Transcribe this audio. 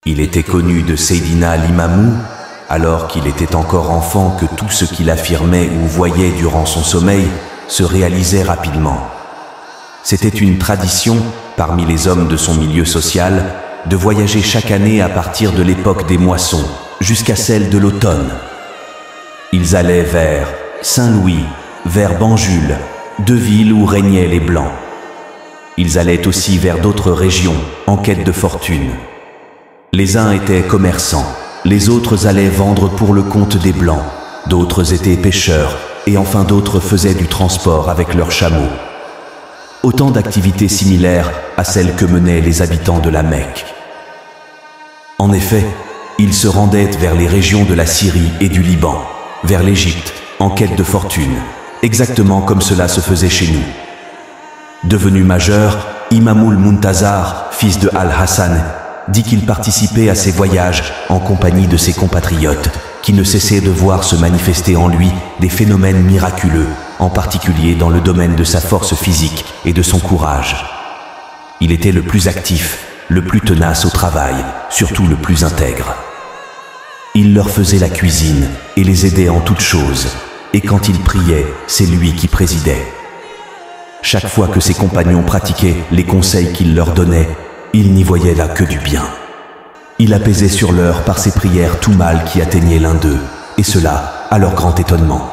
Il était connu de Seydina Limamou, alors qu'il était encore enfant, que tout ce qu'il affirmait ou voyait durant son sommeil se réalisait rapidement. C'était une tradition, parmi les hommes de son milieu social, de voyager chaque année à partir de l'époque des moissons, jusqu'à celle de l'automne. Ils allaient vers Saint-Louis, vers Banjul, deux villes où régnaient les Blancs. Ils allaient aussi vers d'autres régions, en quête de fortune. Les uns étaient commerçants, les autres allaient vendre pour le compte des Blancs, d'autres étaient pêcheurs, et enfin d'autres faisaient du transport avec leurs chameaux. Autant d'activités similaires à celles que menaient les habitants de la Mecque. En effet, ils se rendaient vers les régions de la Syrie et du Liban, vers l'Égypte, en quête de fortune, exactement comme cela se faisait chez nous. Devenu majeur, Imamul Muntazar, fils de Al-Hassan, dit qu'il participait à ces voyages en compagnie de ses compatriotes, qui ne cessaient de voir se manifester en lui des phénomènes miraculeux, en particulier dans le domaine de sa force physique et de son courage. Il était le plus actif, le plus tenace au travail, surtout le plus intègre. Il leur faisait la cuisine et les aidait en toutes choses, et quand il priait, c'est lui qui présidait. Chaque fois que ses compagnons pratiquaient les conseils qu'il leur donnait, il n'y voyait là que du bien. Il apaisait sur l'heure par ses prières tout mal qui atteignait l'un d'eux, et cela à leur grand étonnement.